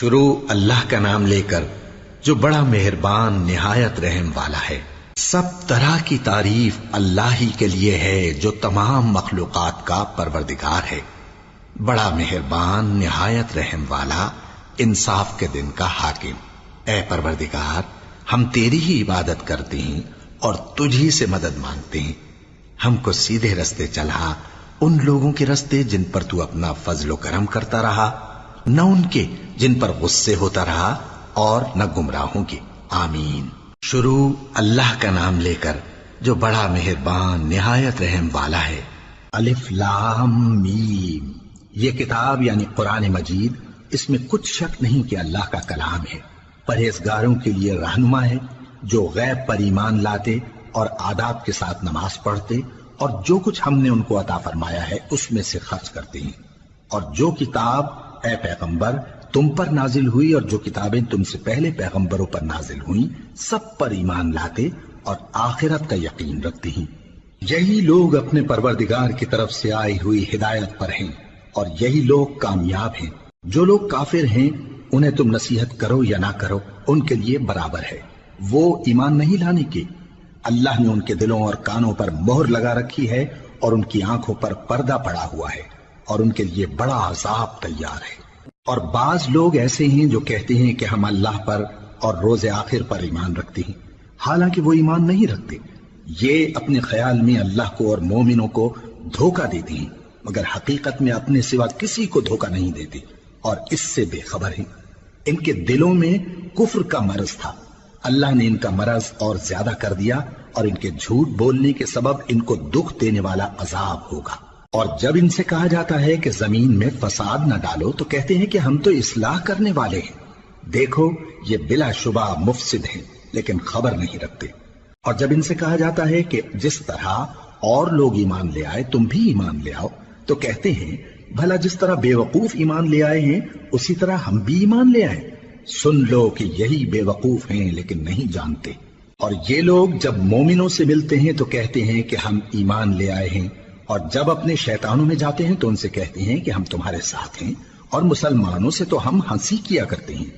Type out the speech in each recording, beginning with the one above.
شروع اللہ کا نام لے کر جو بڑا مہربان نہایت رحم والا ہے۔ سب طرح کی تعریف اللہ ہی کے لیے ہے جو تمام مخلوقات کا پروردگار ہے، بڑا مہربان نہایت رحم والا، انصاف کے دن کا حاکم۔ اے پروردگار، ہم تیری ہی عبادت کرتے ہیں اور تجھی سے مدد مانگتے ہیں۔ ہم کو سیدھے رستے چلا، ان لوگوں کے رستے جن پر تو اپنا فضل و کرم کرتا رہا، نہ ان کے جن پر غصے ہوتا رہا، اور نہ گمراہوں کے۔ آمین۔ شروع اللہ کا نام لے کر جو بڑا مہربان نہایت رحم والا ہے۔ الف لام میم۔ یہ کتاب یعنی قرآن مجید، اس میں کچھ شک نہیں کہ اللہ کا کلام ہے، پرہیزگاروں کے لیے رہنما ہے، جو غیب پر ایمان لاتے اور آداب کے ساتھ نماز پڑھتے اور جو کچھ ہم نے ان کو عطا فرمایا ہے اس میں سے خرچ کرتے ہیں۔ اور جو کتاب اے پیغمبر تم پر نازل ہوئی اور جو کتابیں تم سے پہلے پیغمبروں پر نازل ہوئیں، سب پر ایمان لاتے اور آخرت کا یقین رکھتے ہیں۔ یہی لوگ اپنے پروردگار کی طرف سے آئی ہوئی ہدایت پر ہیں اور یہی لوگ کامیاب ہیں۔ جو لوگ کافر ہیں انہیں تم نصیحت کرو یا نہ کرو ان کے لیے برابر ہے، وہ ایمان نہیں لانے کے۔ اللہ نے ان کے دلوں اور کانوں پر مہر لگا رکھی ہے اور ان کی آنکھوں پر پردہ پڑا ہوا ہے اور ان کے لیے بڑا عذاب تیار ہے۔ اور بعض لوگ ایسے ہیں جو کہتے ہیں کہ ہم اللہ پر اور روز آخر پر ایمان رکھتے ہیں، حالانکہ وہ ایمان نہیں رکھتے۔ یہ اپنے خیال میں اللہ کو اور مومنوں کو دھوکہ دیتے ہیں، مگر حقیقت میں اپنے سوا کسی کو دھوکہ نہیں دیتے اور اس سے بے خبر ہیں۔ ان کے دلوں میں کفر کا مرض تھا، اللہ نے ان کا مرض اور زیادہ کر دیا اور ان کے جھوٹ بولنے کے سبب ان کو دکھ دینے والا عذاب ہوگا۔ اور جب ان سے کہا جاتا ہے کہ زمین میں فساد نہ ڈالو تو کہتے ہیں کہ ہم تو اصلاح کرنے والے ہیں۔ دیکھو یہ بلا شبہ مفسد ہیں لیکن خبر نہیں رکھتے۔ اور جب ان سے کہا جاتا ہے کہ جس طرح اور لوگ ایمان لے آئے تم بھی ایمان لے آؤ تو کہتے ہیں بھلا جس طرح بے وقوف ایمان لے آئے ہیں اسی طرح ہم بھی ایمان لے آئے۔ سن لو کہ یہی بے وقوف ہیں لیکن نہیں جانتے۔ اور یہ لوگ جب مومنوں سے ملتے ہیں تو کہتے ہیں کہ ہم ایمان لے آئے ہیں، اور جب اپنے شیطانوں میں جاتے ہیں تو ان سے کہتے ہیں کہ ہم تمہارے ساتھ ہیں، اور مسلمانوں سے تو ہم ہنسی کیا کرتے ہیں۔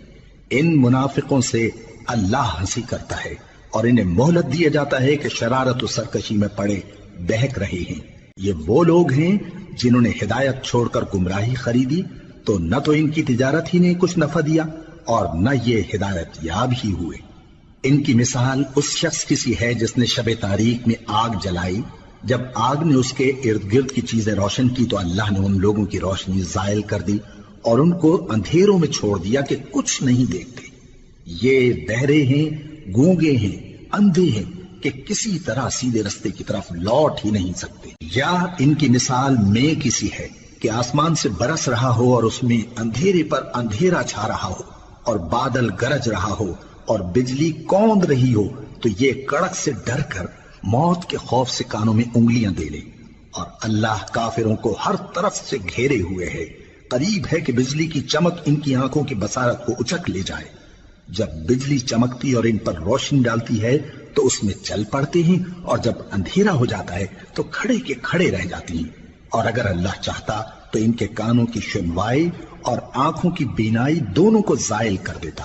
ان منافقوں سے اللہ ہنسی کرتا ہے اور انہیں مہلت دیا جاتا ہے کہ شرارت و سرکشی میں پڑے بہک رہے ہیں۔ یہ وہ لوگ ہیں جنہوں نے ہدایت چھوڑ کر گمراہی خریدی، تو نہ تو ان کی تجارت ہی نے کچھ نفع دیا اور نہ یہ ہدایت یاب ہی ہوئے۔ ان کی مثال اس شخص کی سی ہے جس نے شب تاریک میں آگ جلائی، جب آگ نے اس کے ارد گرد کی چیزیں روشن کی تو اللہ نے ان لوگوں کی روشنی زائل کر دی اور ان کو اندھیروں میں چھوڑ دیا کہ کچھ نہیں دیکھتے۔ یہ بہرے ہیں، گونگے ہیں، اندھے ہیں کہ کسی طرح سیدھے رستے کی طرف لوٹ ہی نہیں سکتے۔ یا ان کی مثال میں کسی ہے کہ آسمان سے برس رہا ہو اور اس میں اندھیرے پر اندھیرا چھا رہا ہو اور بادل گرج رہا ہو اور بجلی کوند رہی ہو، تو یہ کڑک سے ڈر کر موت کے خوف سے کانوں میں انگلیاں دے لے۔ اور اللہ کافروں کو ہر طرف سے گھیرے ہوئے ہے، قریب ہے کہ بجلی کی چمک ان کی آنکھوں کی بصارت کو اچک لے جائے۔ جب بجلی چمکتی اور ان پر روشنی ڈالتی ہے تو اس میں چل پڑتے ہیں، اور جب اندھیرا ہو جاتا ہے تو کھڑے کے کھڑے رہ جاتی ہیں۔ اور اگر اللہ چاہتا تو ان کے کانوں کی سنوائی اور آنکھوں کی بینائی دونوں کو زائل کر دیتا۔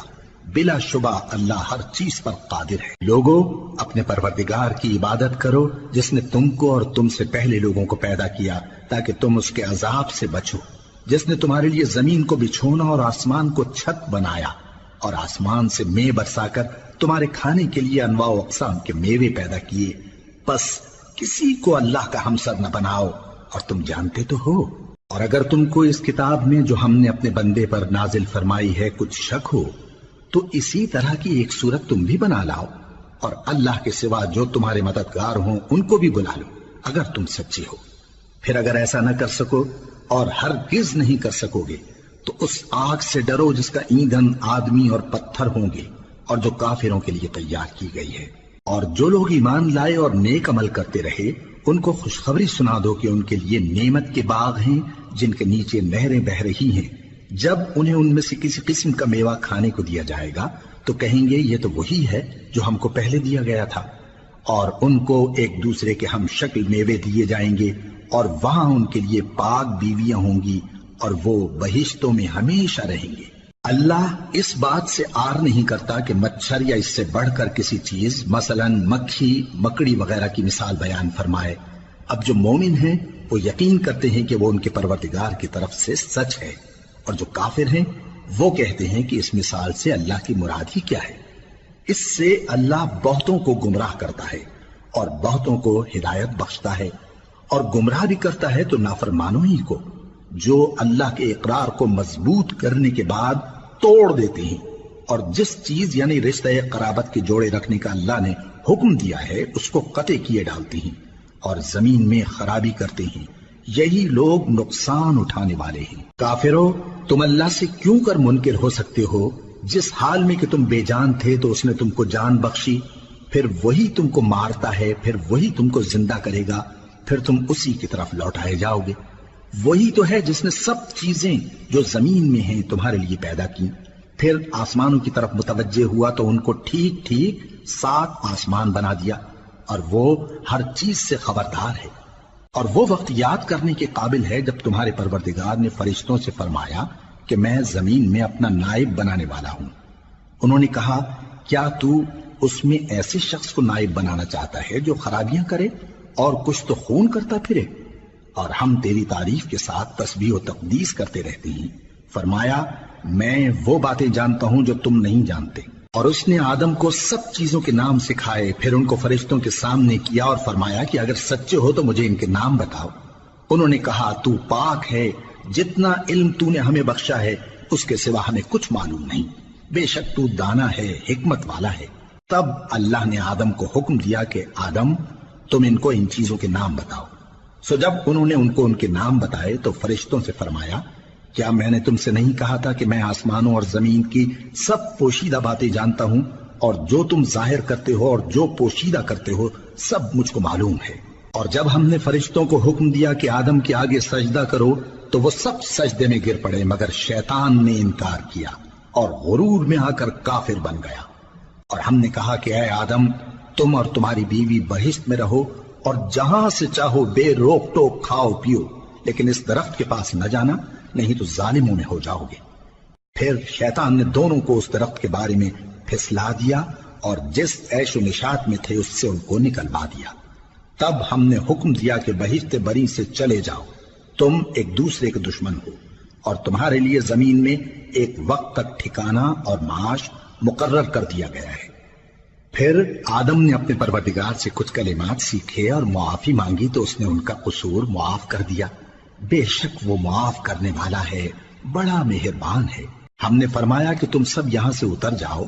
بلا شبہ اللہ ہر چیز پر قادر ہے۔ لوگوں، اپنے پروردگار کی عبادت کرو جس نے تم کو اور تم سے پہلے لوگوں کو پیدا کیا تاکہ تم اس کے عذاب سے بچو، جس نے تمہارے لیے زمین کو بچھونا اور آسمان کو چھت بنایا اور آسمان سے مے برسا کر تمہارے کھانے کے لیے انواع و اقسام کے میوے پیدا کیے۔ بس کسی کو اللہ کا ہمسر نہ بناؤ، اور تم جانتے تو ہو۔ اور اگر تم کو اس کتاب میں جو ہم نے اپنے بندے پر نازل فرمائی ہے کچھ شک ہو تو اسی طرح کی ایک صورت تم بھی بنا لاؤ، اور اللہ کے سوا جو تمہارے مددگار ہوں ان کو بھی بلا لو اگر تم سچے ہو۔ پھر اگر ایسا نہ کر سکو اور ہرگز نہیں کر سکو گے تو اس آگ سے ڈرو جس کا ایندھن آدمی اور پتھر ہوں گے اور جو کافروں کے لیے تیار کی گئی ہے۔ اور جو لوگ ایمان لائے اور نیک عمل کرتے رہے ان کو خوشخبری سنا دو کہ ان کے لیے نعمت کے باغ ہیں جن کے نیچے نہریں بہہ رہی ہیں۔ جب انہیں ان میں سے کسی قسم کا میوہ کھانے کو دیا جائے گا تو کہیں گے یہ تو وہی ہے جو ہم کو پہلے دیا گیا تھا، اور ان کو ایک دوسرے کے ہم شکل میوے دیے جائیں گے، اور وہاں ان کے لیے پاک بیویاں ہوں گی اور وہ بہشتوں میں ہمیشہ رہیں گے۔ اللہ اس بات سے آر نہیں کرتا کہ مچھر یا اس سے بڑھ کر کسی چیز مثلاً مکھی مکڑی وغیرہ کی مثال بیان فرمائے۔ اب جو مومن ہیں وہ یقین کرتے ہیں کہ وہ ان کے پروردگار کی طرف سے سچ ہے، اور جو کافر ہیں وہ کہتے ہیں کہ اس مثال سے اللہ کی مراد ہی کیا ہے۔ اس سے اللہ بہتوں کو گمراہ کرتا ہے اور بہتوں کو ہدایت بخشتا ہے، اور گمراہ بھی کرتا ہے تو نافرمانوں ہی کو، جو اللہ کے اقرار کو مضبوط کرنے کے بعد توڑ دیتے ہیں، اور جس چیز یعنی رشتہ قرابت کے جوڑے رکھنے کا اللہ نے حکم دیا ہے اس کو قطع کیے ڈالتے ہیں اور زمین میں خرابی کرتے ہیں۔ یہی لوگ نقصان اٹھانے والے ہیں۔ کافرو، تم اللہ سے کیوں کر منکر ہو سکتے ہو؟ جس حال میں کہ تم بے جان تھے تو اس نے تم کو جان بخشی، پھر وہی تم کو مارتا ہے، پھر وہی تم کو زندہ کرے گا، پھر تم اسی کی طرف لوٹائے جاؤ گے۔ وہی تو ہے جس نے سب چیزیں جو زمین میں ہیں تمہارے لیے پیدا کی، پھر آسمانوں کی طرف متوجہ ہوا تو ان کو ٹھیک ٹھیک 7 آسمان بنا دیا، اور وہ ہر چیز سے خبردار ہے۔ اور وہ وقت یاد کرنے کے قابل ہے جب تمہارے پروردگار نے فرشتوں سے فرمایا کہ میں زمین میں اپنا نائب بنانے والا ہوں۔ انہوں نے کہا، کیا تو اس میں ایسے شخص کو نائب بنانا چاہتا ہے جو خرابیاں کرے اور کچھ تو خون کرتا پھرے؟ اور ہم تیری تعریف کے ساتھ تسبیح و تقدیس کرتے رہتے ہیں۔ فرمایا، میں وہ باتیں جانتا ہوں جو تم نہیں جانتے۔ اور اس نے آدم کو سب چیزوں کے نام سکھائے، پھر ان کو فرشتوں کے سامنے کیا اور فرمایا کہ اگر سچے ہو تو مجھے ان کے نام بتاؤ۔ انہوں نے کہا، تو پاک ہے، جتنا علم تو نے ہمیں بخشا ہے اس کے سوا ہمیں کچھ معلوم نہیں، بے شک تو دانا ہے، حکمت والا ہے۔ تب اللہ نے آدم کو حکم دیا کہ آدم، تم ان کو ان چیزوں کے نام بتاؤ۔ سو جب انہوں نے ان کو ان کے نام بتائے تو فرشتوں سے فرمایا، کیا میں نے تم سے نہیں کہا تھا کہ میں آسمانوں اور زمین کی سب پوشیدہ باتیں جانتا ہوں، اور جو تم ظاہر کرتے ہو اور جو پوشیدہ کرتے ہو سب مجھ کو معلوم ہے۔ اور جب ہم نے فرشتوں کو حکم دیا کہ آدم کے آگے سجدہ کرو تو وہ سب سجدے میں گر پڑے، مگر شیطان نے انکار کیا اور غرور میں آ کر کافر بن گیا۔ اور ہم نے کہا کہ اے آدم، تم اور تمہاری بیوی بہشت میں رہو اور جہاں سے چاہو بے روک ٹوک کھاؤ پیو، لیکن اس درخت کے پاس نہ جانا، نہیں تو ظالموں میں ہو جاؤ گے۔ پھر شیطان نے دونوں کو اس درخت کے بارے میں پھسلا دیا اور جس عیش و نشاط میں تھے اس سے ان کو نکلوا دیا۔ تب ہم نے حکم دیا کہ بہشت بری سے چلے جاؤ، تم ایک دوسرے کے دشمن ہو، اور تمہارے لیے زمین میں ایک وقت تک ٹھکانہ اور معاش مقرر کر دیا گیا ہے۔ پھر آدم نے اپنے پروردگار سے کچھ کلمات سیکھے اور معافی مانگی تو اس نے ان کا قصور معاف کر دیا۔ بے شک وہ معاف کرنے والا ہے، بڑا مہربان ہے۔ ہم نے فرمایا کہ تم سب یہاں سے اتر جاؤ،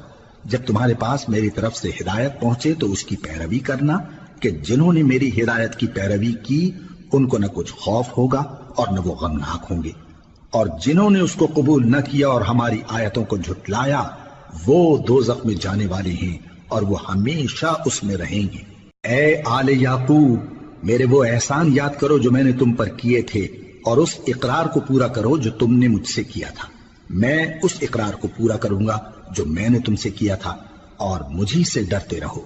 جب تمہارے پاس میری طرف سے ہدایت پہنچے تو اس کی پیروی کرنا، کہ جنہوں نے میری ہدایت کی پیروی کی ان کو نہ کچھ خوف ہوگا اور نہ وہ غمناک ہوں گے، اور جنہوں نے اس کو قبول نہ کیا اور ہماری آیتوں کو جھٹلایا وہ دوزخ میں جانے والے ہیں اور وہ ہمیشہ اس میں رہیں گے۔ اے آل یعقوب، میرے وہ احسان یاد کرو جو میں نے تم پر کیے تھے، اور اس اقرار کو پورا کرو جو تم نے مجھ سے کیا تھا۔ میں اس اقرار کو پورا کروں گا جو میں نے تم سے کیا تھا، اور مجھی سے ڈرتے رہو۔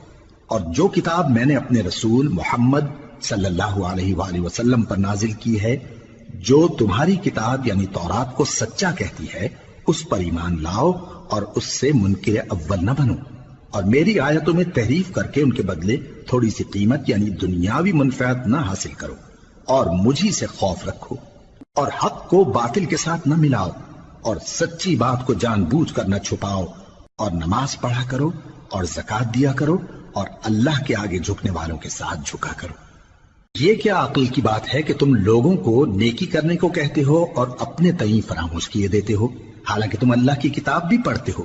اور جو کتاب میں نے اپنے رسول محمد صلی اللہ علیہ وآلہ وسلم پر نازل کی ہے، جو تمہاری کتاب یعنی تورات کو سچا کہتی ہے، اس پر ایمان لاؤ اور اس سے منکر اول نہ بنو، اور میری آیتوں میں تحریف کر کے ان کے بدلے تھوڑی سی قیمت یعنی دنیاوی منفعت نہ حاصل کرو، اور مجھی سے خوف رکھو، اور حق کو باطل کے ساتھ نہ ملاؤ، اور سچی بات کو جان بوجھ کر نہ چھپاؤ، اور نماز پڑھا کرو اور زکوٰۃ دیا کرو، اور اللہ کے آگے جھکنے والوں کے ساتھ جھکا کرو۔ یہ کیا عقل کی بات ہے کہ تم لوگوں کو نیکی کرنے کو کہتے ہو اور اپنے تئیں فراموش کیے دیتے ہو، حالانکہ تم اللہ کی کتاب بھی پڑھتے ہو؟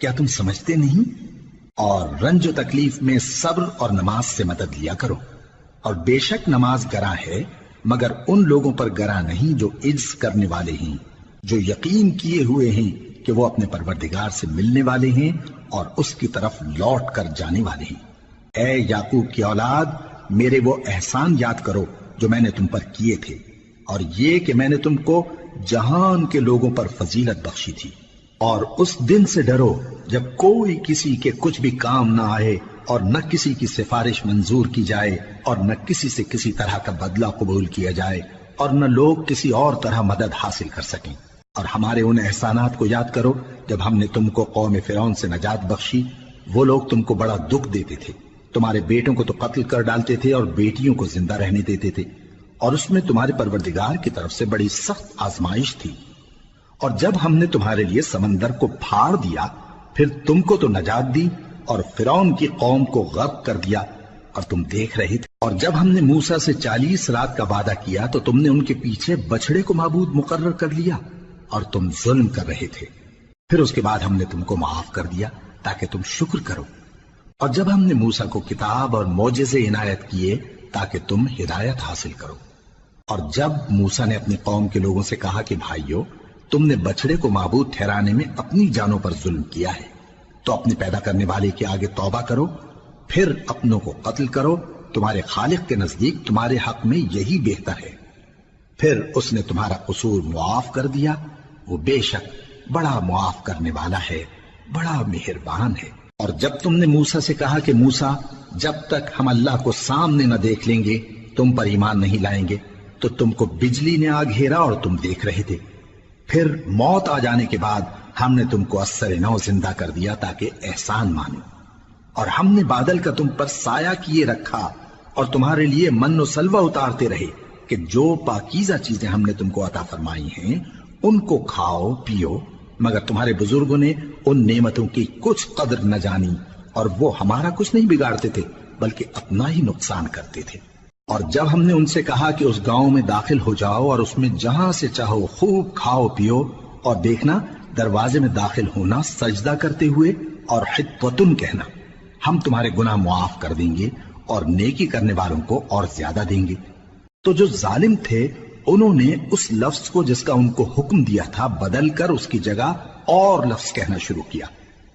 کیا تم سمجھتے نہیں؟ اور رنج و تکلیف میں صبر اور نماز سے مدد لیا کرو، اور بے شک نماز گراں ہے، مگر ان لوگوں پر گراں نہیں جو عجز کرنے والے ہیں، جو یقین کیے ہوئے ہیں کہ وہ اپنے پروردگار سے ملنے والے ہیں اور اس کی طرف لوٹ کر جانے والے ہیں۔ اے یعقوب کی اولاد، میرے وہ احسان یاد کرو جو میں نے تم پر کیے تھے، اور یہ کہ میں نے تم کو جہان کے لوگوں پر فضیلت بخشی تھی۔ اور اس دن سے ڈرو جب کوئی کسی کے کچھ بھی کام نہ آئے، اور نہ کسی کی سفارش منظور کی جائے، اور نہ کسی سے کسی طرح کا بدلہ قبول کیا جائے، اور نہ لوگ کسی اور طرح مدد حاصل کر سکیں۔ اور ہمارے ان احسانات کو یاد کرو جب ہم نے تم کو قوم فرعون سے نجات بخشی۔ وہ لوگ تم کو بڑا دکھ دیتے تھے، تمہارے بیٹوں کو تو قتل کر ڈالتے تھے اور بیٹیوں کو زندہ رہنے دیتے تھے، اور اس میں تمہارے پروردگار کی طرف سے بڑی سخت آزمائش تھی۔ اور جب ہم نے تمہارے لیے سمندر کو پھاڑ دیا، پھر تم کو تو نجات دی اور فرعون کی قوم کو غرق کر دیا، اور تم دیکھ رہے تھے۔ اور جب ہم نے موسیٰ سے 40 رات کا وعدہ کیا تو تم نے ان کے پیچھے بچڑے کو معبود مقرر کر لیا اور تم ظلم کر رہے تھے۔ پھر اس کے بعد ہم نے تم کو معاف کر دیا تاکہ تم شکر کرو۔ اور جب ہم نے موسیٰ کو کتاب اور معجزے عنایت کیے تاکہ تم ہدایت حاصل کرو۔ اور جب موسیٰ نے اپنی قوم کے لوگوں سے کہا کہ بھائیو، تم نے بچڑے کو معبود ٹھہرانے میں اپنی جانوں پر ظلم کیا ہے، تو اپنے پیدا کرنے والے کے آگے توبہ کرو، پھر اپنوں کو قتل کرو، تمہارے خالق کے نزدیک تمہارے حق میں یہی بہتر ہے۔ پھر اس نے تمہارا قصور معاف کر دیا، وہ بے شک بڑا معاف کرنے والا ہے، بڑا مہربان ہے۔ اور جب تم نے موسیٰ سے کہا کہ موسیٰ، جب تک ہم اللہ کو سامنے نہ دیکھ لیں گے تم پر ایمان نہیں لائیں گے، تو تم کو بجلی نے آ گھیرا اور تم دیکھ رہے تھے۔ پھر موت آ جانے کے بعد ہم نے تم کو اثر نو زندہ کر دیا تاکہ احسان مانو۔ اور ہم نے بادل کا تم پر سایہ کیے رکھا اور تمہارے لیے من و سلوہ اتارتے رہے کہ جو پاکیزہ چیزیں ہم نے تم کو عطا فرمائی ہیں ان کو کھاؤ پیو، مگر تمہارے بزرگوں نے ان نعمتوں کی کچھ قدر نہ جانی، اور وہ ہمارا کچھ نہیں بگاڑتے تھے بلکہ اپنا ہی نقصان کرتے تھے۔ اور جب ہم نے ان سے کہا کہ اس گاؤں میں داخل ہو جاؤ اور اس میں جہاں سے چاہو خوب کھاؤ پیو، اور دیکھنا دروازے میں داخل ہونا سجدہ کرتے ہوئے اور حطوتن کہنا، ہم تمہارے گناہ معاف کر دیں گے اور نیکی کرنے والوں کو اور زیادہ دیں گے۔ تو جو ظالم تھے انہوں نے اس لفظ کو جس کا ان کو حکم دیا تھا بدل کر اس کی جگہ اور لفظ کہنا شروع کیا،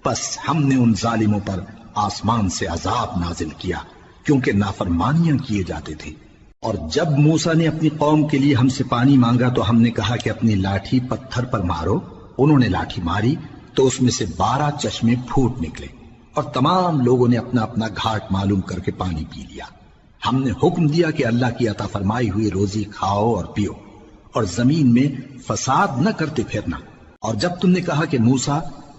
پس ہم نے ان ظالموں پر آسمان سے عذاب نازل کیا کیونکہ نافرمانیاں کیے جاتے تھے۔ اور جب موسیٰ نے اپنی قوم کے لیے ہم سے پانی مانگا تو ہم نے کہا کہ اپنی لاٹھی پتھر پر مارو۔ انہوں نے لاٹھی ماری تو اس میں سے 12 چشمے پھوٹ نکلے، اور تمام لوگوں نے اپنا اپنا گھاٹ معلوم کر کے پانی پی لیا۔ ہم نے حکم دیا کہ اللہ کی عطا فرمائی ہوئی روزی کھاؤ اور پیو، اور زمین میں فساد نہ کرتے پھرنا۔ اور جب تم نے کہا کہ موسیٰ،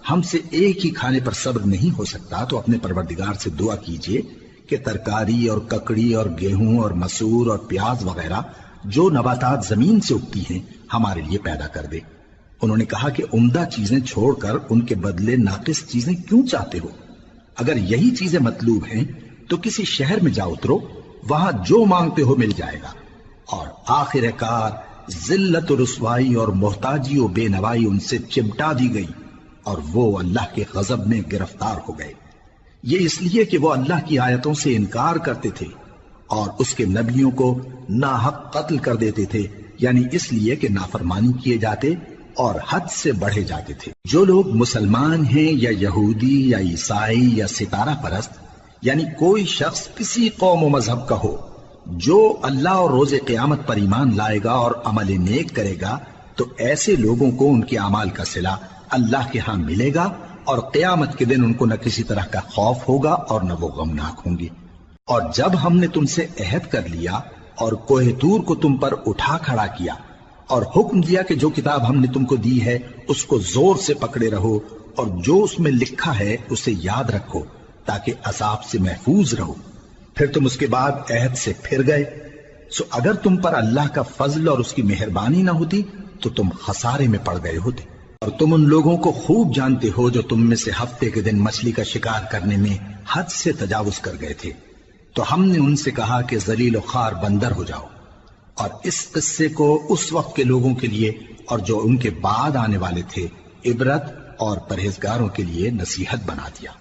ہم سے ایک ہی کھانے پر صبر نہیں ہو سکتا، تو اپنے پروردگار سے دعا کیجئے کہ ترکاری اور ککڑی اور گیہوں اور مسور اور پیاز وغیرہ جو نباتات زمین سے اگتی ہیں ہمارے لیے پیدا کر دے۔ انہوں نے کہا کہ عمدہ چیزیں چھوڑ کر ان کے بدلے ناقص چیزیں کیوں چاہتے ہو؟ اگر یہی چیزیں مطلوب ہیں تو کسی شہر میں جا اترو، وہاں جو مانگتے ہو مل جائے گا۔ اور آخر کار ذلت و رسوائی اور محتاجی و بے نوائی ان سے چمٹا دی گئی، اور وہ اللہ کے غضب میں گرفتار ہو گئے۔ یہ اس لیے کہ وہ اللہ کی آیتوں سے انکار کرتے تھے اور اس کے نبیوں کو ناحق قتل کر دیتے تھے، یعنی اس لیے کہ نافرمانی کیے جاتے اور حد سے بڑھے جاتے تھے۔ جو لوگ مسلمان ہیں یا یہودی یا عیسائی یا ستارہ پرست، یعنی کوئی شخص کسی قوم و مذہب کا ہو، جو اللہ اور روز قیامت پر ایمان لائے گا اور عمل نیک کرے گا، تو ایسے لوگوں کو ان کے اعمال کا صلہ اللہ کے ہاں ملے گا، اور قیامت کے دن ان کو نہ کسی طرح کا خوف ہوگا اور نہ وہ غمناک ہوں گے۔ اور جب ہم نے تم سے عہد کر لیا اور کوہ طور کو تم پر اٹھا کھڑا کیا اور حکم دیا کہ جو کتاب ہم نے تم کو دی ہے اس کو زور سے پکڑے رہو، اور جو اس میں لکھا ہے اسے یاد رکھو تاکہ عذاب سے محفوظ رہو، پھر تم اس کے بعد عہد سے پھر گئے، سو اگر تم پر اللہ کا فضل اور اس کی مہربانی نہ ہوتی تو تم خسارے میں پڑ گئے ہوتے۔ اور تم ان لوگوں کو خوب جانتے ہو جو تم میں سے ہفتے کے دن مچھلی کا شکار کرنے میں حد سے تجاوز کر گئے تھے، تو ہم نے ان سے کہا کہ ذلیل و خوار بندر ہو جاؤ، اور اس قصے کو اس وقت کے لوگوں کے لیے اور جو ان کے بعد آنے والے تھے عبرت اور پرہیزگاروں کے لیے نصیحت بنا دیا۔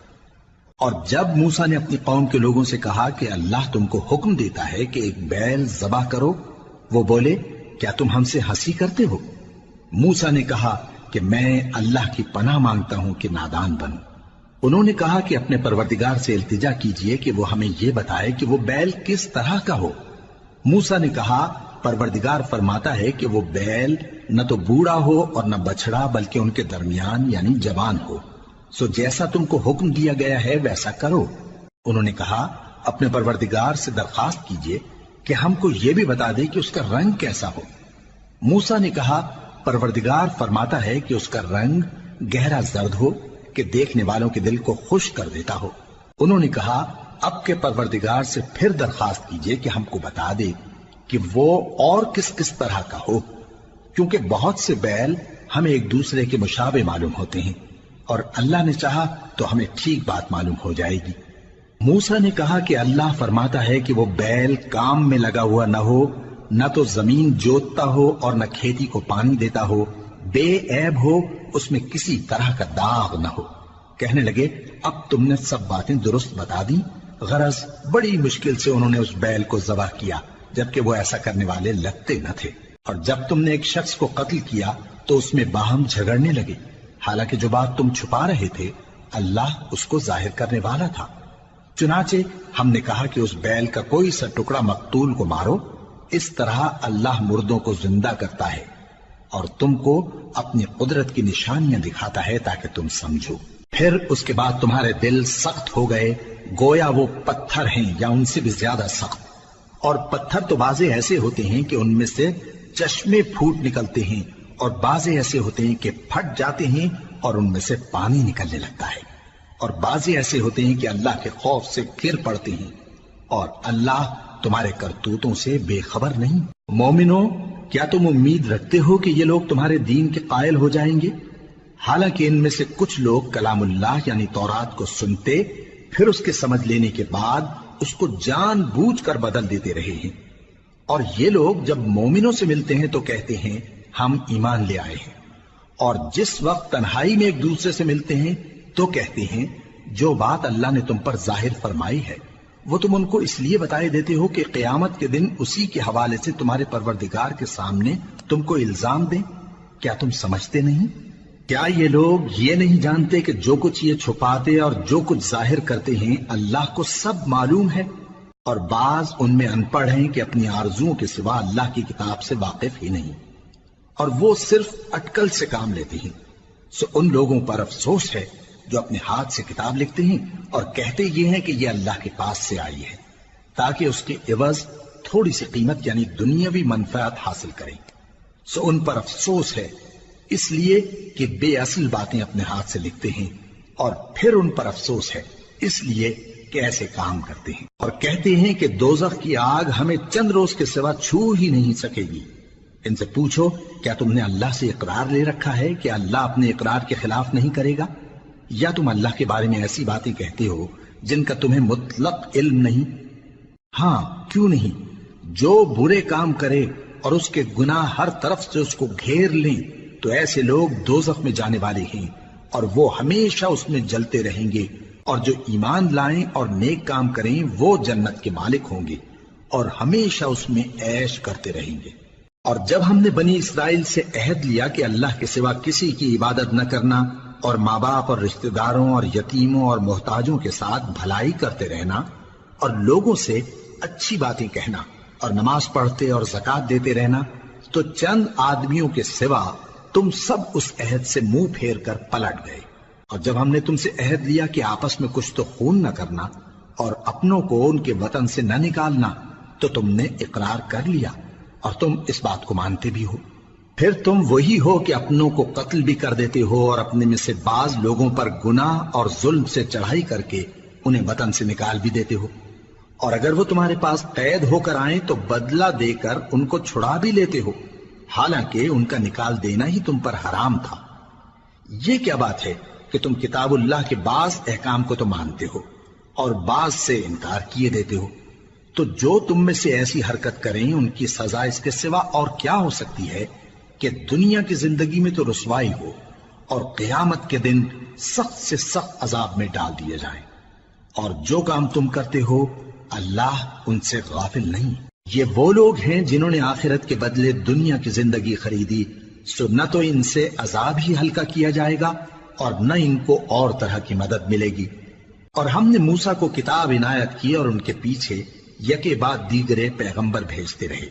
اور جب موسیٰ نے اپنی قوم کے لوگوں سے کہا کہ اللہ تم کو حکم دیتا ہے کہ ایک بیل ذبح کرو، وہ بولے کیا تم ہم سے ہنسی کرتے ہو؟ موسیٰ نے کہا کہ میں اللہ کی پناہ مانگتا ہوں کہ نادان بنوں۔ انہوں نے کہا کہ اپنے پروردگار سے التجا کیجئے کہ وہ ہمیں یہ بتائے کہ وہ بیل کس طرح کا ہو۔ موسیٰ نے کہا پروردگار فرماتا ہے کہ وہ بیل نہ تو بوڑھا ہو اور نہ بچڑا بلکہ ان کے درمیان یعنی جوان ہو، سو جیسا تم کو حکم دیا گیا ہے ویسا کرو۔ انہوں نے کہا اپنے پروردگار سے درخواست کیجئے کہ ہم کو یہ بھی بتا دے کہ اس کا رنگ کیسا ہو۔ موسیٰ نے کہا پروردگار فرماتا ہے کہ اس کا رنگ گہرا زرد ہو کہ دیکھنے والوں کے دل کو خوش کر دیتا ہو۔ انہوں نے کہا اب کے پروردگار سے پھر درخواست کیجئے کہ ہم کو بتا دے کہ وہ اور کس کس طرح کا ہو، کیونکہ بہت سے بیل ہمیں ایک دوسرے کے مشابہ معلوم ہوتے ہیں، اور اللہ نے چاہا تو ہمیں ٹھیک بات معلوم ہو جائے گی۔ موسیٰ نے کہا کہ اللہ فرماتا ہے کہ وہ بیل کام میں لگا ہوا نہ ہو، نہ تو زمین جوتتا ہو اور نہ کھیتی کو پانی دیتا ہو، بے عیب ہو، اس میں کسی طرح کا داغ نہ ہو۔ کہنے لگے اب تم نے سب باتیں درست بتا دی۔ غرض بڑی مشکل سے انہوں نے اس بیل کو ذبح کیا، جبکہ وہ ایسا کرنے والے لگتے نہ تھے۔ اور جب تم نے ایک شخص کو قتل کیا تو اس میں باہم جھگڑنے لگے، حالانکہ جو بات تم چھپا رہے تھے اللہ اس کو ظاہر کرنے والا تھا۔ چنانچہ ہم نے کہا کہ اس بیل کا کوئی سا ٹکڑا مقتول کو مارو، اس طرح اللہ مردوں کو زندہ کرتا ہے اور تم کو اپنی قدرت کی نشانیاں دکھاتا ہے تاکہ تم سمجھو۔ پھر اس کے بعد تمہارے دل سخت ہو گئے، گویا وہ پتھر ہیں یا ان سے بھی زیادہ سخت۔ اور پتھر تو بعضے ایسے ہوتے ہیں کہ ان میں سے چشمے پھوٹ نکلتے ہیں، اور بعضے ایسے ہوتے ہیں کہ پھٹ جاتے ہیں اور ان میں سے پانی نکلنے لگتا ہے، اور بعضے ایسے ہوتے ہیں کہ اللہ کے خوف سے گر پڑتے ہیں، اور اللہ تمہارے کرتوتوں سے بے خبر نہیں۔ مومنو، کیا تم امید رکھتے ہو کہ یہ لوگ تمہارے دین کے قائل ہو جائیں گے؟ حالانکہ ان میں سے کچھ لوگ کلام اللہ یعنی تورات کو سنتے، پھر اس کے سمجھ لینے کے بعد اس کو جان بوجھ کر بدل دیتے رہے ہیں، اور یہ لوگ جب مومنوں سے ملتے ہیں تو کہتے ہیں ہم ایمان لے آئے ہیں، اور جس وقت تنہائی میں ایک دوسرے سے ملتے ہیں تو کہتے ہیں جو بات اللہ نے تم پر ظاہر فرمائی ہے وہ تم ان کو اس لیے بتائے دیتے ہو کہ قیامت کے دن اسی کے حوالے سے تمہارے پروردگار کے سامنے تم کو الزام دیں۔ کیا تم سمجھتے نہیں؟ کیا یہ لوگ یہ نہیں جانتے کہ جو کچھ یہ چھپاتے اور جو کچھ ظاہر کرتے ہیں اللہ کو سب معلوم ہے؟ اور بعض ان میں ان پڑھ ہیں کہ اپنی آرزوؤں کے سوا اللہ کی کتاب سے واقف ہی نہیں، اور وہ صرف اٹکل سے کام لیتے ہیں۔ سو ان لوگوں پر افسوس ہے جو اپنے ہاتھ سے کتاب لکھتے ہیں اور کہتے یہ ہیں کہ یہ اللہ کے پاس سے آئی ہے، تاکہ اس کے عوض تھوڑی سی قیمت یعنی دنیاوی منفعت حاصل کریں۔ سو ان پر افسوس ہے اس لیے کہ بے اصل باتیں اپنے ہاتھ سے لکھتے ہیں، اور پھر ان پر افسوس ہے اس لیے کہ ایسے کام کرتے ہیں، اور کہتے ہیں کہ دوزخ کی آگ ہمیں چند روز کے سوا چھو ہی نہیں سکے گی۔ ان سے پوچھو کیا تم نے اللہ سے اقرار لے رکھا ہے کہ اللہ اپنے اقرار کے خلاف نہیں کرے گا؟ یا تم اللہ کے بارے میں ایسی باتیں کہتے ہو جن کا تمہیں مطلق علم نہیں؟ ہاں کیوں نہیں، جو برے کام کرے اور اس کے گناہ ہر طرف سے اس کو گھیر لیں تو ایسے لوگ دوزخ میں جانے والے ہیں، اور وہ ہمیشہ اس میں جلتے رہیں گے، اور جو ایمان لائیں اور نیک کام کریں وہ جنت کے مالک ہوں گے اور ہمیشہ اس میں عیش کرتے رہیں گے۔ اور جب ہم نے بنی اسرائیل سے عہد لیا کہ اللہ کے سوا کسی کی عبادت نہ کرنا، اور ماں باپ اور رشتہ داروں اور یتیموں اور محتاجوں کے ساتھ بھلائی کرتے رہنا، اور لوگوں سے اچھی باتیں کہنا، اور نماز پڑھتے اور زکوٰۃ دیتے رہنا، تو چند آدمیوں کے سوا تم سب اس عہد سے منہ پھیر کر پلٹ گئے۔ اور جب ہم نے تم سے عہد لیا کہ آپس میں کچھ تو خون نہ کرنا اور اپنوں کو ان کے وطن سے نہ نکالنا، تو تم نے اقرار کر لیا اور تم اس بات کو مانتے بھی ہو۔ پھر تم وہی ہو کہ اپنوں کو قتل بھی کر دیتے ہو اور اپنے میں سے بعض لوگوں پر گناہ اور ظلم سے چڑھائی کر کے انہیں وطن سے نکال بھی دیتے ہو، اور اگر وہ تمہارے پاس قید ہو کر آئیں تو بدلہ دے کر ان کو چھڑا بھی لیتے ہو، حالانکہ ان کا نکال دینا ہی تم پر حرام تھا۔ یہ کیا بات ہے کہ تم کتاب اللہ کے بعض احکام کو تو مانتے ہو اور بعض سے انکار کیے دیتے ہو؟ تو جو تم میں سے ایسی حرکت کریں ان کی سزا اس کے سوا اور کیا ہو سکتی ہے کہ دنیا کی زندگی میں تو رسوائی ہو اور قیامت کے دن سخت سے سخت عذاب میں ڈال دیے جائیں۔ اور جو کام تم کرتے ہو اللہ ان سے غافل نہیں۔ یہ وہ لوگ ہیں جنہوں نے آخرت کے بدلے دنیا کی زندگی خریدی، سو نہ تو ان سے عذاب ہی ہلکا کیا جائے گا اور نہ ان کو اور طرح کی مدد ملے گی۔ اور ہم نے موسیٰ کو کتاب عنایت کی اور ان کے پیچھے یکے بعد دیگرے پیغمبر بھیجتے رہے،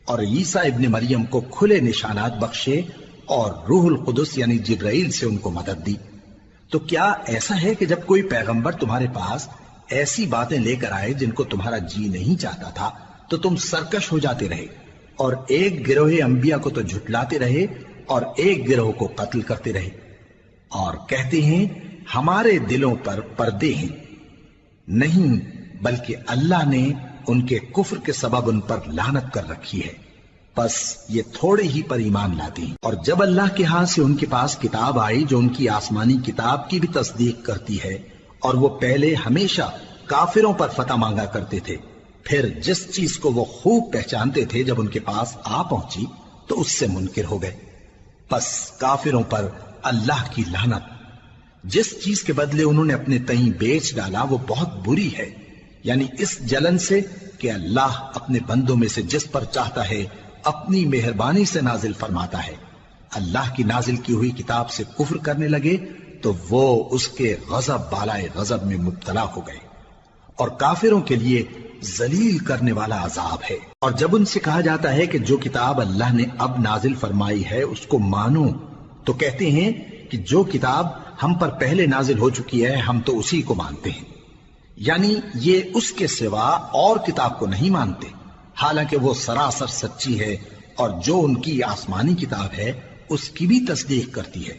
اور عیسیٰ ابن مریم کو کھلے نشانات بخشے اور روح القدس یعنی جبرائیل سے ان کو مدد دی۔ تو کیا ایسا ہے کہ جب کوئی پیغمبر تمہارے پاس ایسی باتیں لے کر آئے جن کو تمہارا جی نہیں چاہتا تھا تو تم سرکش ہو جاتے رہے، اور ایک گروہ انبیاء کو تو جھٹلاتے رہے اور ایک گروہ کو قتل کرتے رہے، اور کہتے ہیں ہمارے دلوں پر پردے ہیں، نہیں بلکہ اللہ نے ان کے کفر کے سبب ان پر لعنت کر رکھی ہے، بس یہ تھوڑے ہی پر ایمان لاتے ہیں۔ اور جب اللہ کے ہاں سے ان کے پاس کتاب آئی جو ان کی آسمانی کتاب کی بھی تصدیق کرتی ہے، اور وہ پہلے ہمیشہ کافروں پر فتح مانگا کرتے تھے، پھر جس چیز کو وہ خوب پہچانتے تھے جب ان کے پاس آ پہنچی تو اس سے منکر ہو گئے، بس کافروں پر اللہ کی لعنت۔ جس چیز کے بدلے انہوں نے اپنے تئیں بیچ ڈالا وہ بہت بری ہے، یعنی اس جلن سے کہ اللہ اپنے بندوں میں سے جس پر چاہتا ہے اپنی مہربانی سے نازل فرماتا ہے۔ اللہ کی نازل کی ہوئی کتاب سے کفر کرنے لگے تو وہ اس کے غضب بالائے غضب میں مبتلا ہو گئے، اور کافروں کے لیے ذلیل کرنے والا عذاب ہے۔ اور جب ان سے کہا جاتا ہے کہ جو کتاب اللہ نے اب نازل فرمائی ہے اس کو مانو، تو کہتے ہیں کہ جو کتاب ہم پر پہلے نازل ہو چکی ہے ہم تو اسی کو مانتے ہیں، یعنی یہ اس کے سوا اور کتاب کو نہیں مانتے، حالانکہ وہ سراسر سچی ہے، اور جو ان کی آسمانی کتاب ہے اس کی بھی تصدیق کرتی ہے۔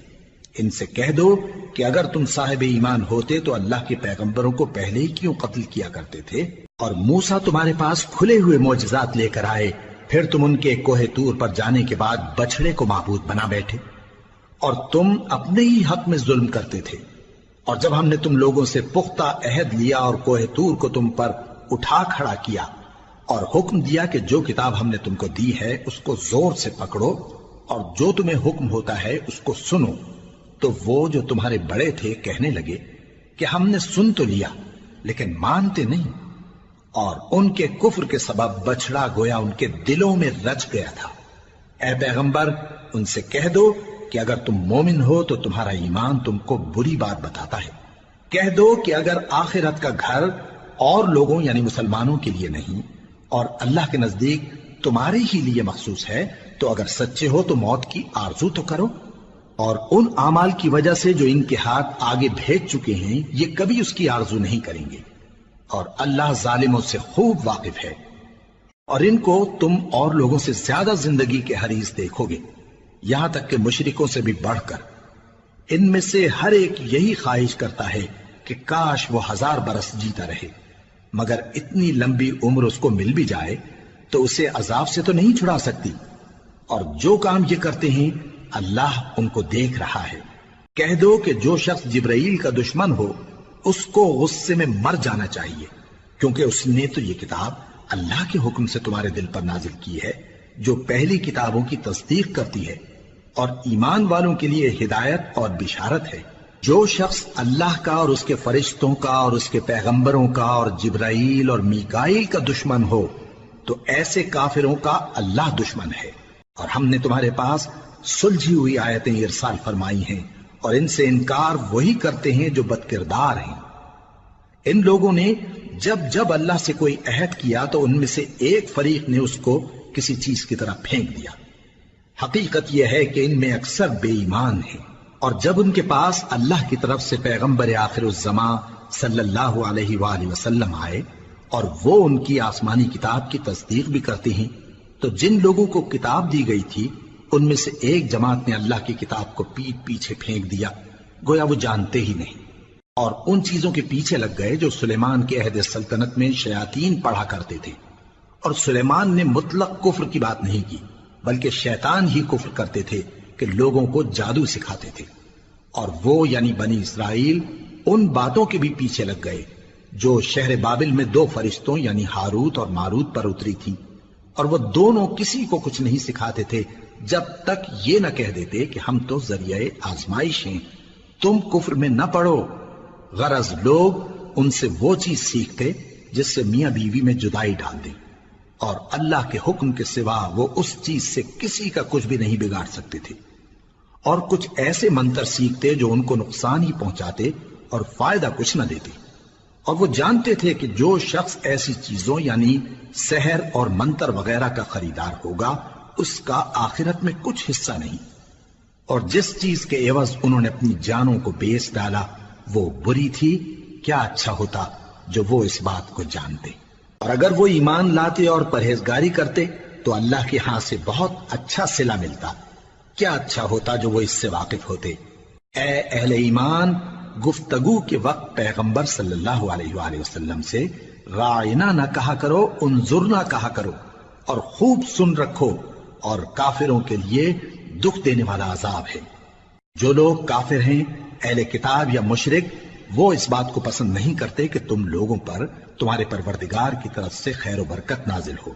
ان سے کہہ دو کہ اگر تم صاحب ایمان ہوتے تو اللہ کے پیغمبروں کو پہلے ہی کیوں قتل کیا کرتے تھے؟ اور موسیٰ تمہارے پاس کھلے ہوئے معجزات لے کر آئے، پھر تم ان کے کوہ طور پر جانے کے بعد بچڑے کو معبود بنا بیٹھے، اور تم اپنے ہی حق میں ظلم کرتے تھے۔ اور جب ہم نے تم لوگوں سے پختہ عہد لیا اور کوہ طور کو تم پر اٹھا کھڑا کیا، اور حکم دیا کہ جو کتاب ہم نے تم کو دی ہے اس کو زور سے پکڑو، اور جو تمہیں حکم ہوتا ہے اس کو سنو، تو وہ جو تمہارے بڑے تھے کہنے لگے کہ ہم نے سن تو لیا لیکن مانتے نہیں، اور ان کے کفر کے سبب بچڑا گویا ان کے دلوں میں رچ گیا تھا۔ اے پیغمبر ان سے کہہ دو کہ اگر تم مومن ہو تو تمہارا ایمان تم کو بری بات بتاتا ہے، کہہ دو کہ اگر آخرت کا گھر اور لوگوں یعنی مسلمانوں کے لیے نہیں اور اللہ کے نزدیک تمہارے ہی لیے مخصوص ہے تو اگر سچے ہو تو موت کی آرزو تو کرو، اور ان اعمال کی وجہ سے جو ان کے ہاتھ آگے بھیج چکے ہیں یہ کبھی اس کی آرزو نہیں کریں گے، اور اللہ ظالموں سے خوب واقف ہے۔ اور ان کو تم اور لوگوں سے زیادہ زندگی کے حریص دیکھو گے، یہاں تک کہ مشرکوں سے بھی بڑھ کر۔ ان میں سے ہر ایک یہی خواہش کرتا ہے کہ کاش وہ 1000 برس جیتا رہے، مگر اتنی لمبی عمر اس کو مل بھی جائے تو اسے عذاب سے تو نہیں چھڑا سکتی، اور جو کام یہ کرتے ہیں اللہ ان کو دیکھ رہا ہے۔ کہہ دو کہ جو شخص جبرائیل کا دشمن ہو اس کو غصے میں مر جانا چاہیے، کیونکہ اس نے تو یہ کتاب اللہ کے حکم سے تمہارے دل پر نازل کی ہے جو پہلی کتابوں کی تصدیق کرتی ہے، اور ایمان والوں کے لیے ہدایت اور بشارت ہے۔ جو شخص اللہ کا اور اس کے فرشتوں کا اور اس کے پیغمبروں کا اور جبرائیل اور میکائیل کا دشمن ہو تو ایسے کافروں کا اللہ دشمن ہے۔ اور ہم نے تمہارے پاس سلجھی ہوئی آیتیں ارسال فرمائی ہیں، اور ان سے انکار وہی کرتے ہیں جو بد کردار ہیں۔ ان لوگوں نے جب جب اللہ سے کوئی عہد کیا تو ان میں سے ایک فریق نے اس کو کسی چیز کی طرح پھینک دیا۔ حقیقت یہ ہے کہ ان میں اکثر بے ایمان ہیں، اور جب ان کے پاس اللہ کی طرف سے پیغمبر آخر الزمان صلی اللہ علیہ وآلہ وسلم آئے اور وہ ان کی آسمانی کتاب کی تصدیق بھی کرتے ہیں، تو جن لوگوں کو کتاب دی گئی تھی ان میں سے ایک جماعت نے اللہ کی کتاب کو پیٹ پیچھے پھینک دیا، گویا وہ جانتے ہی نہیں، اور ان چیزوں کے پیچھے لگ گئے جو سلیمان کے عہد سلطنت میں شیاطین پڑھا کرتے تھے۔ اور سلیمان نے مطلق کفر کی بات نہیں کی، بلکہ شیطان ہی کفر کرتے تھے کہ لوگوں کو جادو سکھاتے تھے، اور وہ یعنی بنی اسرائیل ان باتوں کے بھی پیچھے لگ گئے جو شہر بابل میں 2 فرشتوں یعنی ہاروت اور ماروت پر اتری تھی، اور وہ دونوں کسی کو کچھ نہیں سکھاتے تھے جب تک یہ نہ کہہ دیتے کہ ہم تو ذریعہ آزمائش ہیں، تم کفر میں نہ پڑو۔ غرض لوگ ان سے وہ چیز سیکھتے جس سے میاں بیوی میں جدائی ڈال دیں، اور اللہ کے حکم کے سوا وہ اس چیز سے کسی کا کچھ بھی نہیں بگاڑ سکتے تھے، اور کچھ ایسے منتر سیکھتے جو ان کو نقصان ہی پہنچاتے اور فائدہ کچھ نہ دیتے، اور وہ جانتے تھے کہ جو شخص ایسی چیزوں یعنی سحر اور منتر وغیرہ کا خریدار ہوگا اس کا آخرت میں کچھ حصہ نہیں، اور جس چیز کے عوض انہوں نے اپنی جانوں کو بیچ ڈالا وہ بری تھی، کیا اچھا ہوتا جو وہ اس بات کو جانتے۔ اور اگر وہ ایمان لاتے اور پرہیزگاری کرتے تو اللہ کے ہاں سے بہت اچھا صلہ ملتا، کیا اچھا ہوتا جو وہ اس سے واقف ہوتے۔ اے اہل ایمان، گفتگو کے وقت پیغمبر صلی اللہ علیہ وآلہ وسلم سے رائنا نہ کہا کرو، انظرنا کہا کرو، اور خوب سن رکھو، اور کافروں کے لیے دکھ دینے والا عذاب ہے۔ جو لوگ کافر ہیں، اہل کتاب یا مشرک، وہ اس بات کو پسند نہیں کرتے کہ تم لوگوں پر تمہارے پروردگار کی طرف سے خیر و برکت نازل ہو،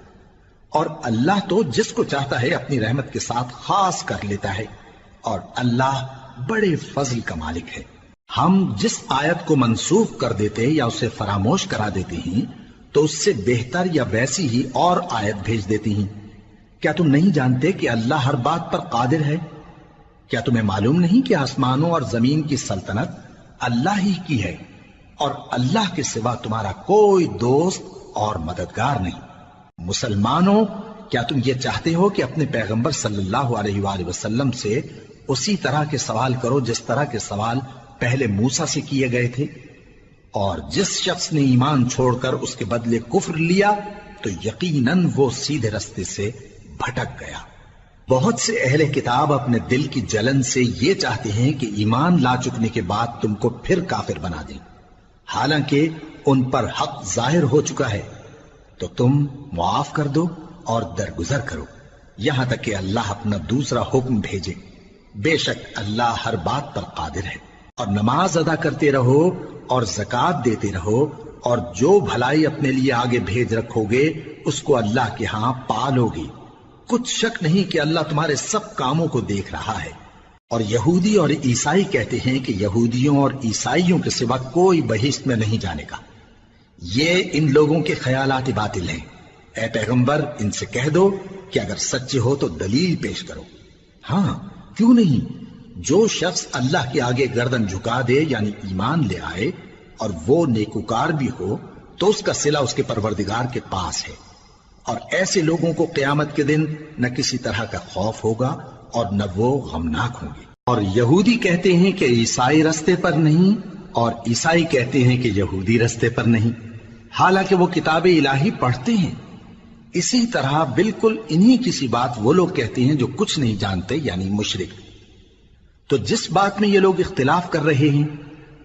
اور اللہ تو جس کو چاہتا ہے اپنی رحمت کے ساتھ خاص کر لیتا ہے، اور اللہ بڑے فضل کا مالک ہے۔ ہم جس آیت کو منسوخ کر دیتے یا اسے فراموش کرا دیتے ہیں تو اس سے بہتر یا ویسی ہی اور آیت بھیج دیتی ہیں۔ کیا تم نہیں جانتے کہ اللہ ہر بات پر قادر ہے؟ کیا تمہیں معلوم نہیں کہ آسمانوں اور زمین کی سلطنت اللہ ہی کی ہے، اور اللہ کے سوا تمہارا کوئی دوست اور مددگار نہیں؟ مسلمانوں، کیا تم یہ چاہتے ہو کہ اپنے پیغمبر صلی اللہ علیہ وآلہ وسلم سے اسی طرح کے سوال کرو جس طرح کے سوال پہلے موسیٰ سے کیے گئے تھے؟ اور جس شخص نے ایمان چھوڑ کر اس کے بدلے کفر لیا تو یقیناً وہ سیدھے رستے سے بھٹک گیا۔ بہت سے اہل کتاب اپنے دل کی جلن سے یہ چاہتے ہیں کہ ایمان لا چکنے کے بعد تم کو پھر کافر بنا دیں، حالانکہ ان پر حق ظاہر ہو چکا ہے۔ تو تم معاف کر دو اور درگزر کرو یہاں تک کہ اللہ اپنا دوسرا حکم بھیجے۔ بے شک اللہ ہر بات پر قادر ہے۔ اور نماز ادا کرتے رہو اور زکوٰۃ دیتے رہو، اور جو بھلائی اپنے لیے آگے بھیج رکھو گے اس کو اللہ کے ہاں پالو گے۔ کچھ شک نہیں کہ اللہ تمہارے سب کاموں کو دیکھ رہا ہے۔ اور یہودی اور عیسائی کہتے ہیں کہ یہودیوں اور عیسائیوں کے سوا کوئی بہشت میں نہیں جانے کا۔ یہ ان لوگوں کے خیالات باطل ہیں۔ اے پیغمبر، ان سے کہہ دو کہ اگر سچے ہو تو دلیل پیش کرو۔ ہاں، کیوں نہیں؟ جو شخص اللہ کے آگے گردن جھکا دے، یعنی ایمان لے آئے، اور وہ نیکوکار بھی ہو، تو اس کا صلہ اس کے پروردگار کے پاس ہے۔ اور ایسے لوگوں کو قیامت کے دن نہ کسی طرح کا خوف ہوگا اور نہ وہ غمناک ہوں گے۔ اور یہودی کہتے ہیں کہ عیسائی رستے پر نہیں، اور عیسائی کہتے ہیں کہ یہودی رستے پر نہیں، حالانکہ وہ کتاب الہی پڑھتے ہیں۔ اسی طرح بالکل انہی کسی بات وہ لوگ کہتے ہیں جو کچھ نہیں جانتے، یعنی مشرک۔ تو جس بات میں یہ لوگ اختلاف کر رہے ہیں،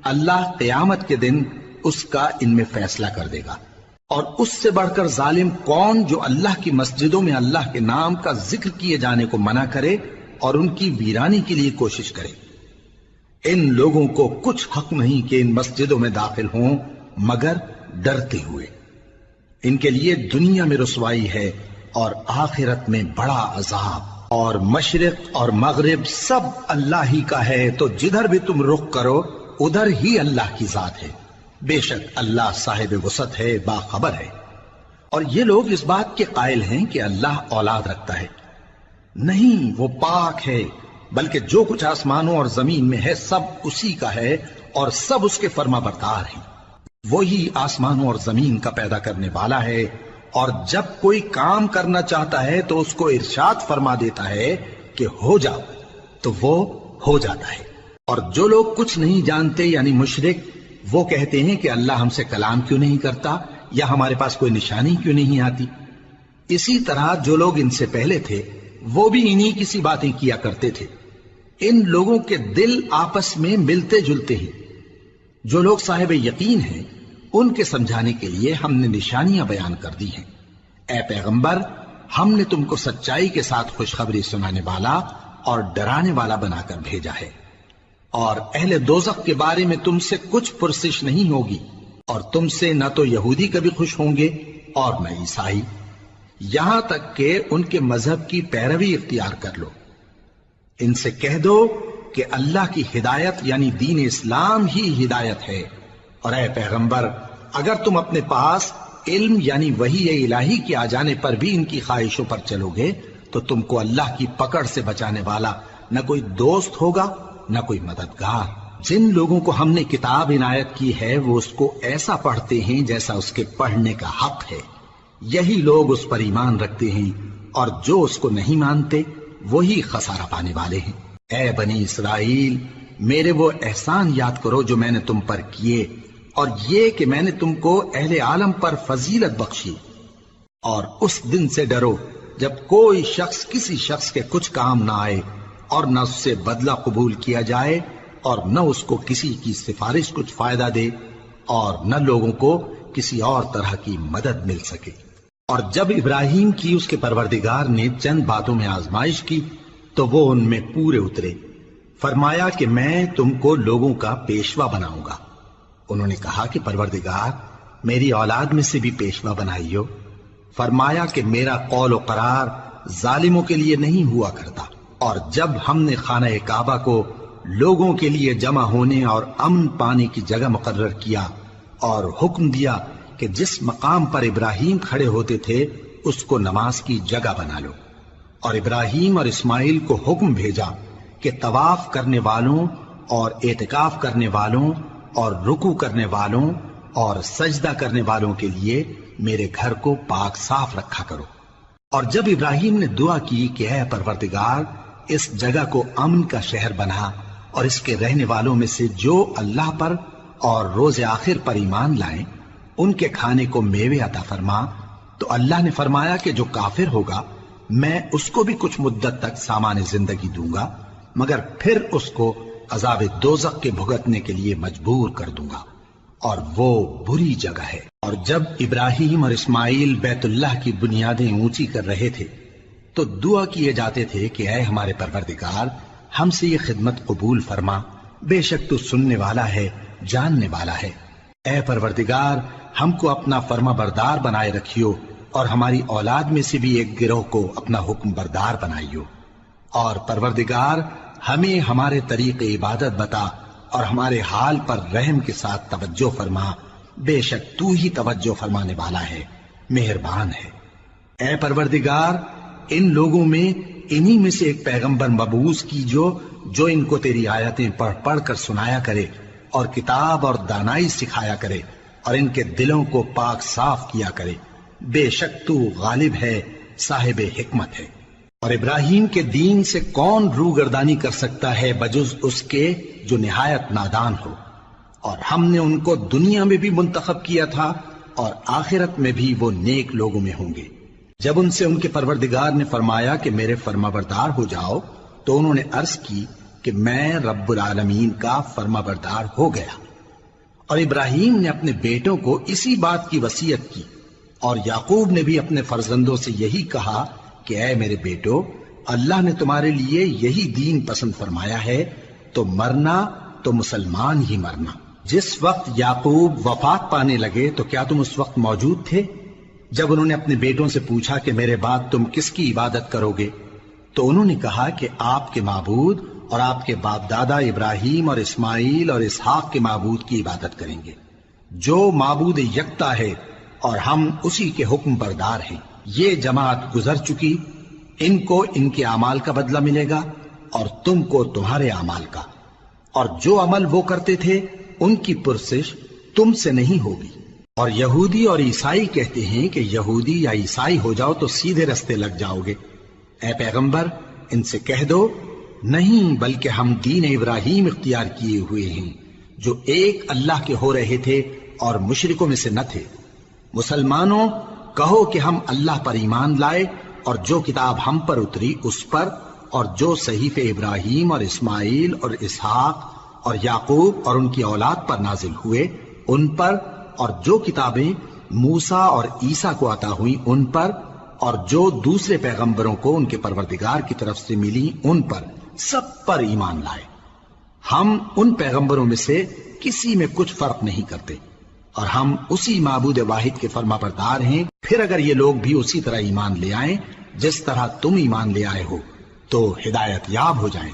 اللہ قیامت کے دن اس کا ان میں فیصلہ کر دے گا۔ اور اس سے بڑھ کر ظالم کون جو اللہ کی مسجدوں میں اللہ کے نام کا ذکر کیے جانے کو منع کرے اور ان کی ویرانی کے لیے کوشش کرے۔ ان لوگوں کو کچھ حق نہیں کہ ان مسجدوں میں داخل ہوں مگر ڈرتے ہوئے۔ ان کے لیے دنیا میں رسوائی ہے اور آخرت میں بڑا عذاب۔ اور مشرق اور مغرب سب اللہ ہی کا ہے، تو جدھر بھی تم رخ کرو ادھر ہی اللہ کی ذات ہے۔ بے شک اللہ صاحب وسعت ہے، باخبر ہے۔ اور یہ لوگ اس بات کے قائل ہیں کہ اللہ اولاد رکھتا ہے۔ نہیں، وہ پاک ہے، بلکہ جو کچھ آسمانوں اور زمین میں ہے سب اسی کا ہے، اور سب اس کے فرما بردار ہیں۔ وہی آسمانوں اور زمین کا پیدا کرنے والا ہے، اور جب کوئی کام کرنا چاہتا ہے تو اس کو ارشاد فرما دیتا ہے کہ ہو جاؤ، تو وہ ہو جاتا ہے۔ اور جو لوگ کچھ نہیں جانتے، یعنی مشرک، وہ کہتے ہیں کہ اللہ ہم سے کلام کیوں نہیں کرتا، یا ہمارے پاس کوئی نشانی کیوں نہیں آتی۔ اسی طرح جو لوگ ان سے پہلے تھے وہ بھی انہی کسی باتیں کیا کرتے تھے۔ ان لوگوں کے دل آپس میں ملتے جلتے ہیں۔ جو لوگ صاحب یقین ہیں ان کے سمجھانے کے لیے ہم نے نشانیاں بیان کر دی ہیں۔ اے پیغمبر، ہم نے تم کو سچائی کے ساتھ خوشخبری سنانے والا اور ڈرانے والا بنا کر بھیجا ہے۔ اور اہل دوزخ کے بارے میں تم سے کچھ پرسش نہیں ہوگی، اور تم سے نہ تو یہودی کبھی خوش ہوں گے اور نہ عیسائی، یہاں تک کہ ان کے مذہب کی پیروی اختیار کر لو۔ ان سے کہہ دو کہ اللہ کی ہدایت یعنی دین اسلام ہی ہدایت ہے۔ اور اے پیغمبر، اگر تم اپنے پاس علم یعنی وحی الہی کے آ جانے پر بھی ان کی خواہشوں پر چلو گے تو تم کو اللہ کی پکڑ سے بچانے والا نہ کوئی دوست ہوگا نہ کوئی مددگار۔ جن لوگوں کو ہم نے کتاب عنایت کی ہے وہ اس کو ایسا پڑھتے ہیں جیسا اس کے پڑھنے کا حق ہے، یہی لوگ اس پر ایمان رکھتے ہیں، اور جو اس کو نہیں مانتے وہی خسارہ پانے والے ہیں۔ اے بنی اسرائیل، میرے وہ احسان یاد کرو جو میں نے تم پر کیے، اور یہ کہ میں نے تم کو اہل عالم پر فضیلت بخشی۔ اور اس دن سے ڈرو جب کوئی شخص کسی شخص کے کچھ کام نہ آئے، اور نہ اس سے بدلہ قبول کیا جائے اور نہ اس کو کسی کی سفارش کچھ فائدہ دے اور نہ لوگوں کو کسی اور طرح کی مدد مل سکے۔ اور جب ابراہیم کی اس کے پروردگار نے چند باتوں میں آزمائش کی تو وہ ان میں پورے اترے۔ فرمایا کہ میں تم کو لوگوں کا پیشوا بناؤں گا۔ انہوں نے کہا کہ پروردگار میری اولاد میں سے بھی پیشوا بنائیو۔ فرمایا کہ میرا قول و قرار ظالموں کے لیے نہیں ہوا کرتا۔ اور جب ہم نے خانہ کعبہ کو لوگوں کے لیے جمع ہونے اور امن پانے کی جگہ مقرر کیا اور حکم دیا کہ جس مقام پر ابراہیم کھڑے ہوتے تھے اس کو نماز کی جگہ بنا لو، اور ابراہیم اور اسماعیل کو حکم بھیجا کہ طواف کرنے والوں اور اعتکاف کرنے والوں اور رکوع کرنے والوں اور سجدہ کرنے والوں کے لیے میرے گھر کو پاک صاف رکھا کرو۔ اور جب ابراہیم نے دعا کی کہ اے پروردگار اس جگہ کو امن کا شہر بنا اور اس کے رہنے والوں میں سے جو اللہ پر اور روز آخر پر ایمان لائیں ان کے کھانے کو میوے عطا فرما، تو اللہ نے فرمایا کہ جو کافر ہوگا میں اس کو بھی کچھ مدت تک سامان زندگی دوں گا، مگر پھر اس کو عذاب دوزخ کے بھگتنے کے لیے مجبور کر دوں گا، اور وہ بری جگہ ہے۔ اور جب ابراہیم اور اسماعیل بیت اللہ کی بنیادیں اونچی کر رہے تھے تو دعا کیے جاتے تھے کہ اے ہمارے پروردگار ہم سے یہ خدمت قبول فرما، بے شک تو سننے والا ہے، جاننے والا ہے۔ اے پروردگار ہم کو اپنا فرما بردار بنائے رکھیو اور ہماری اولاد میں سے بھی ایک گروہ کو اپنا حکم بردار بنائیو، اور پروردگار ہمیں ہمارے طریق عبادت بتا اور ہمارے حال پر رحم کے ساتھ توجہ فرما، بے شک تو ہی توجہ فرمانے والا ہے، مہربان ہے۔ اے پروردگار ان لوگوں میں انہی میں سے ایک پیغمبر مبعوث کی جو ان کو تیری آیتیں پڑھ پڑھ کر سنایا کرے اور کتاب اور دانائی سکھایا کرے اور ان کے دلوں کو پاک صاف کیا کرے، بے شک تو غالب ہے، صاحب حکمت ہے۔ اور ابراہیم کے دین سے کون روگردانی کر سکتا ہے بجز اس کے جو نہایت نادان ہو، اور ہم نے ان کو دنیا میں بھی منتخب کیا تھا اور آخرت میں بھی وہ نیک لوگوں میں ہوں گے۔ جب ان سے ان کے پروردگار نے فرمایا کہ میرے فرما بردار ہو جاؤ تو انہوں نے عرض کی کہ میں رب العالمین کا فرما بردار ہو گیا۔ اور ابراہیم نے اپنے بیٹوں کو اسی بات کی وصیت کی، اور یعقوب نے بھی اپنے فرزندوں سے یہی کہا کہ اے میرے بیٹو، اللہ نے تمہارے لیے یہی دین پسند فرمایا ہے، تو مرنا تو مسلمان ہی مرنا۔ جس وقت یعقوب وفات پانے لگے تو کیا تم اس وقت موجود تھے جب انہوں نے اپنے بیٹوں سے پوچھا کہ میرے بعد تم کس کی عبادت کرو گے؟ تو انہوں نے کہا کہ آپ کے معبود اور آپ کے باپ دادا ابراہیم اور اسماعیل اور اسحاق کے معبود کی عبادت کریں گے، جو معبود یکتا ہے اور ہم اسی کے حکم بردار ہیں۔ یہ جماعت گزر چکی، ان کو ان کے اعمال کا بدلہ ملے گا اور تم کو تمہارے اعمال کا، اور جو عمل وہ کرتے تھے ان کی پرسش تم سے نہیں ہوگی۔ اور یہودی اور عیسائی کہتے ہیں کہ یہودی یا عیسائی ہو جاؤ تو سیدھے رستے لگ جاؤ گے۔ اے پیغمبر ان سے کہہ دو نہیں، بلکہ ہم دین ابراہیم اختیار کیے ہوئے ہیں جو ایک اللہ کے ہو رہے تھے اور مشرکوں میں سے نہ تھے۔ مسلمانوں کہو کہ ہم اللہ پر ایمان لائے اور جو کتاب ہم پر اتری اس پر، اور جو صحیفے ابراہیم اور اسماعیل اور اسحاق اور یعقوب اور ان کی اولاد پر نازل ہوئے ان پر، اور جو کتابیں موسیٰ اور عیسیٰ کو عطا ہوئی ان پر، اور جو دوسرے پیغمبروں کو ان کے پروردگار کی طرف سے ملی ان پر، سب پر ایمان لائے۔ ہم ان پیغمبروں میں سے کسی میں کچھ فرق نہیں کرتے، اور ہم اسی معبود واحد کے فرما بردار ہیں۔ پھر اگر یہ لوگ بھی اسی طرح ایمان لے آئیں جس طرح تم ایمان لے آئے ہو تو ہدایت یاب ہو جائیں،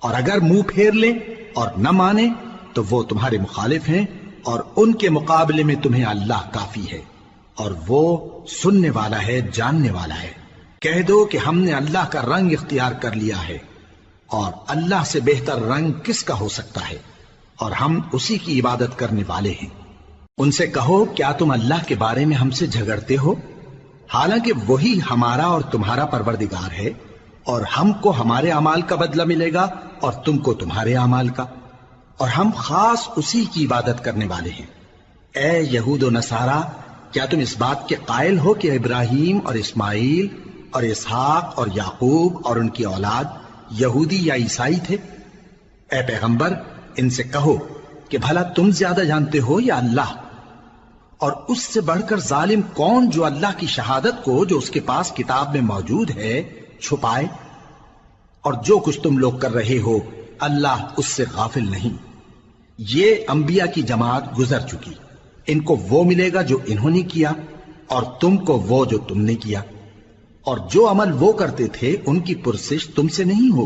اور اگر منہ پھیر لیں اور نہ مانیں تو وہ تمہارے مخالف ہیں، اور ان کے مقابلے میں تمہیں اللہ کافی ہے، اور وہ سننے والا ہے، جاننے والا ہے۔ کہہ دو کہ ہم نے اللہ کا رنگ اختیار کر لیا ہے، اور اللہ سے بہتر رنگ کس کا ہو سکتا ہے، اور ہم اسی کی عبادت کرنے والے ہیں۔ ان سے کہو کیا تم اللہ کے بارے میں ہم سے جھگڑتے ہو، حالانکہ وہی ہمارا اور تمہارا پروردگار ہے، اور ہم کو ہمارے اعمال کا بدلہ ملے گا اور تم کو تمہارے اعمال کا، اور ہم خاص اسی کی عبادت کرنے والے ہیں۔ اے یہود و نصارا، کیا تم اس بات کے قائل ہو کہ ابراہیم اور اسماعیل اور اسحاق اور یعقوب اور ان کی اولاد یہودی یا عیسائی تھے؟ اے پیغمبر ان سے کہو کہ بھلا تم زیادہ جانتے ہو یا اللہ؟ اور اس سے بڑھ کر ظالم کون جو اللہ کی شہادت کو جو اس کے پاس کتاب میں موجود ہے چھپائے؟ اور جو کچھ تم لوگ کر رہے ہو اللہ اس سے غافل نہیں۔ یہ انبیاء کی جماعت گزر چکی، ان کو وہ ملے گا جو انہوں نے کیا اور تم کو وہ جو تم نے کیا، اور جو عمل وہ کرتے تھے ان کی پرسش تم سے نہیں ہوگی۔